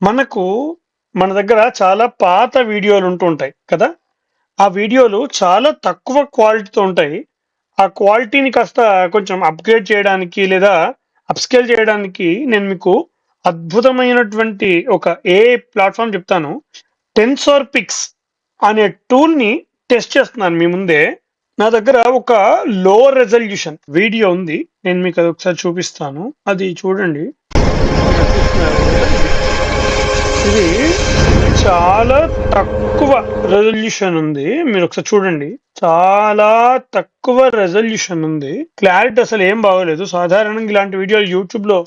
మనకు మన దగ్గర చాలా పాత వీడియోలు ఉంటుంటాయి కదా! ఆ వీడియోలు చాలా తక్కువ క్వాలిటీతో ఉంటాయి. ఆ క్వాలిటీని కాస్త కొంచెం అప్‌గ్రేడ్ చేయడానికి లేదా అప్‌స్కేల్ చేయడానికి నేను మీకు అద్భుతమైనటువంటి ఒక ఏఐ ప్లాట్‌ఫార్మ్ చెప్తాను. టెన్సార్ పిక్స్ అనే టూల్‌ని టెస్ట్ చేస్తున్నాను మీ ముందే. నా దగ్గర ఒక లో రిజల్యూషన్ వీడియో ఉంది. నేను మీకు అదొకసారి చూపిస్తాను. అది చూడండి. చూస్తున్నారు కదా! ఇది చాలా తక్కువ రెజల్యూషన్ ఉంది. మీరొకసారి చూడండి. చాలా తక్కువ రెజల్యూషన్ ఉంది. క్లారిటీ అసలు ఏం బాగోలేదు. సాధారణంగా ఇలాంటి వీడియోలు యూట్యూబ్‌లో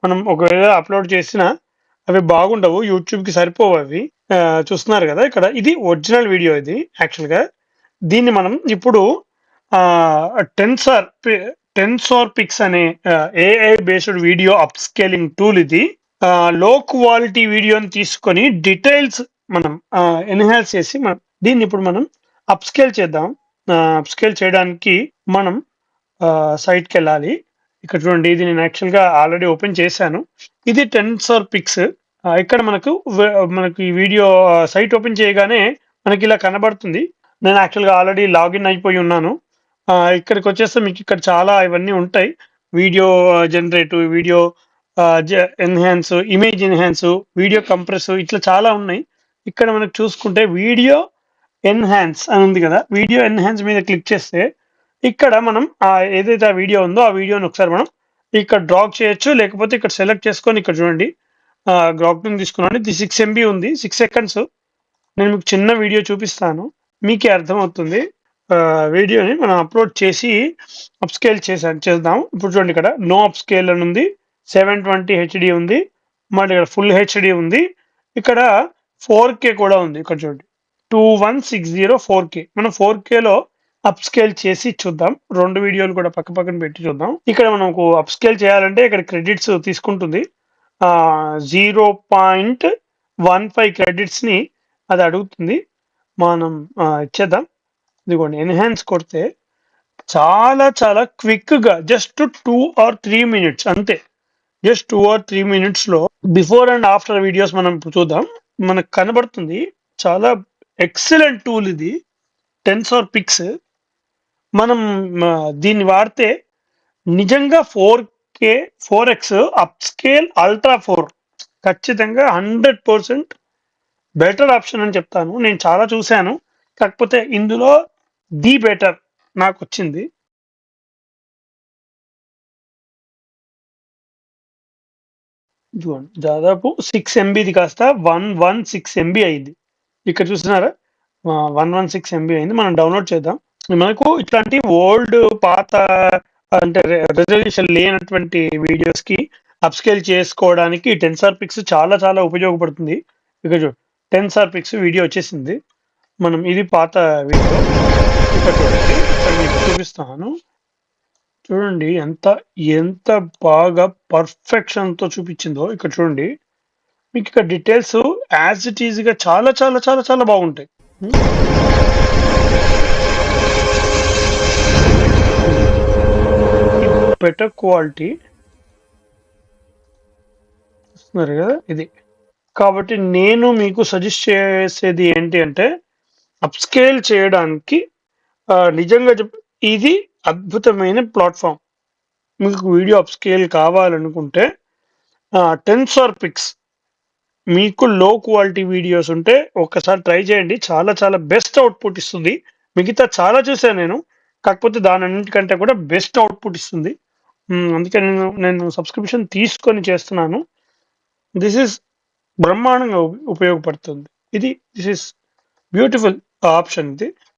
మనం ఒకవేళ అప్‌లోడ్ చేసినా అవి బాగుండవు. యూట్యూబ్‌కి సరిపోవవి. చూస్తున్నారు గదా! ఇక్కడ ఇది ఒరిజినల్ వీడియో ఇది యాక్చువల్‌గా. దీన్ని మనం ఇప్పుడు ఆహ్, టెన్సార్ పి టెన్సార్ పిక్స్ అనే AI based video upscaling tool ఇది. లో క్వాలిటీ వీడియోని తీసుకొని డీటెయిల్స్ మనం ఎన్హాన్స్ చేసి దీన్ని ఇప్పుడు మనం అప్‌స్కేల్ చేద్దాం. అప్‌స్కేల్ చేయడానికి మనం సైట్‌కి వెళ్ళాలి. ఇక్కడ చూడండి, ఇది నేను యాక్చువల్‌గా ఆల్రెడీ ఓపెన్ చేశాను. ఇది టెన్సార్ పిక్స్. ఇక్కడ మనకి ఈ వీడియో సైట్ ఓపెన్ చేయగానే మనకి ఇలా కనబడుతుంది. నేను యాక్చువల్‌గా ఆల్రెడీ లాగిన్ అయిపోయి ఉన్నాను. ఇక్కడికొచ్చేస్తే మీకు ఇక్కడ చాలా ఇవన్నీ ఉంటాయి. వీడియో జనరేట్, వీడియో ఆహ్, జ enhance, image enhance, video compress ఇట్లా చాలా ఉన్నాయి. ఇక్కడ మనకు చూసుకుంటే వీడియో ఎన్హాన్స్ అని ఉంది కదా! వీడియో ఎన్హాన్స్ మీద క్లిక్ చేస్తే ఇక్కడ మనం ఏదైతే ఆ వీడియో ఉందో ఆ వీడియోని ఒకసారి మనం ఇక్కడ డ్రాగ్ చేయొచ్చు. లేకపోతే ఇక్కడ సెలెక్ట్ చేసుకొని ఇక్కడ చూడండి. గ్రాప్‌ని తీసుకున్నాను. ఇది 6 ఎంబీ ఉంది. 6 సెకండ్స్. నేను మీకు చిన్న వీడియో చూపిస్తాను. మీకే అర్థమవుతుంది. వీడియోని మనం అప్‌లోడ్ చేసి చేద్దాం. ఇప్పుడు చూడండి, ఇక్కడ నో అప్‌స్కేల్ అని ఉంది. 720 హెచ్‌డీ ఉంది. మళ్ళీ ఇక్కడ ఫుల్ హెచ్‌డీ ఉంది. ఇక్కడ 4కే కూడా ఉంది. ఇక్కడ చూడండి. 2160 4కే. మనం 4కేలో అప్‌స్కేల్ చేసి చూద్దాం. 2 వీడియోలు కూడా పక్క పక్కన పెట్టి చూద్దాం. ఇక్కడ మనకు అప్‌స్కేల్ చేయాలంటే ఇక్కడ క్రెడిట్స్ తీసుకుంటుంది. 0.15 క్రెడిట్స్‌ని అది అడుగుతుంది. మనం ఇచ్చేద్దాం. ఇదిగోండి, ఎన్హాన్స్ కొడితే చాలా చాలా క్విక్‌గా జస్ట్ 2 ఆర్ 3 మినిట్స్ అంతే. జస్ట్ 2 ఆర్ 3 మినిట్స్‌లో బిఫోర్ అండ్ ఆఫ్టర్ వీడియోస్ మనం ఇప్పుడు చూద్దాం. మనకు కనబడుతుంది. చాలా ఎక్సలెంట్ టూల్ ఇది. Tensor pix. మనం దీన్ని వాడితే నిజంగా 4కే, 4ఎక్స్ అప్‌స్కేల్ అల్ట్రా 4 ఖచ్చితంగా 100% బెటర్ ఆప్షన్ అని చెప్తాను. నేను చాలా చూసాను. కాకపోతే ఇందులో ది బెటర్ నాకొచ్చింది. ఇదిగోండి, దాదాపు 6 ఎంబీది కాస్త 116 ఎంబీ అయింది. ఇక్కడ చూస్తున్నారా? 116 ఎంబీ అయింది. మనం డౌన్‌లోడ్ చేద్దాం. మనకు ఇట్లాంటి పాత అంటే రిజల్యూషన్ లేనటువంటి వీడియోస్‌కి అప్‌స్కేల్ చేసుకోవడానికి టెన్సార్ పిక్స్ చాలా చాలా ఉపయోగపడుతుంది. ఇక్కడ చూడు, టెన్సార్ పిక్స్ వీడియో వచ్చేసింది. మనం ఇది పాత వీడియో. ఇక్కడ చూడండి. ఇక్కడ మీకు చూపిస్తాను. చూడండి ఎంత బాగా పర్ఫెక్షన్‌తో చూపించిందో ఇక్కడ చూడండి. మీకిక్కడ డీటెయిల్స్ యాజ్ ఇట్ ఈజ్‌గా చాలా చాలా చాలా చాలా బాగుంటాయి. హ్మ్. బెటర్ క్వాలిటీ ఇస్తున్నారు గదా! ఇది. కాబట్టి నేను మీకు సజెస్ట్ చేసేది ఏంటి అంటే అప్‌స్కేల్ చేయడానికి నిజంగా ఇది అద్భుతమైన ప్లాట్‌ఫార్మ్. మీకు వీడియో అప్‌స్కేల్ కావాలనుకుంటే టెన్సార్ పిక్స్, మీకు లో క్వాలిటీ వీడియోస్ ఉంటే ఒక్కసారి ట్రై చేయండి. చాలా చాలా బెస్ట్ అవుట్‌పుట్ ఇస్తుంది. మిగతా చాలా చూసాను నేను. కాకపోతే దానన్నిటికంటే కూడా బెస్ట్ అవుట్‌పుట్ ఇస్తుంది. అందుకే నేను సబ్స్క్రిప్షన్ తీసుకొని చేస్తున్నాను. దిస్ ఈస్ బ్రహ్మాండంగా ఉపయోగపడుతుంది. దిస్ ఈస్ బ్యూటిఫుల్ ఆప్షన్ ఇది.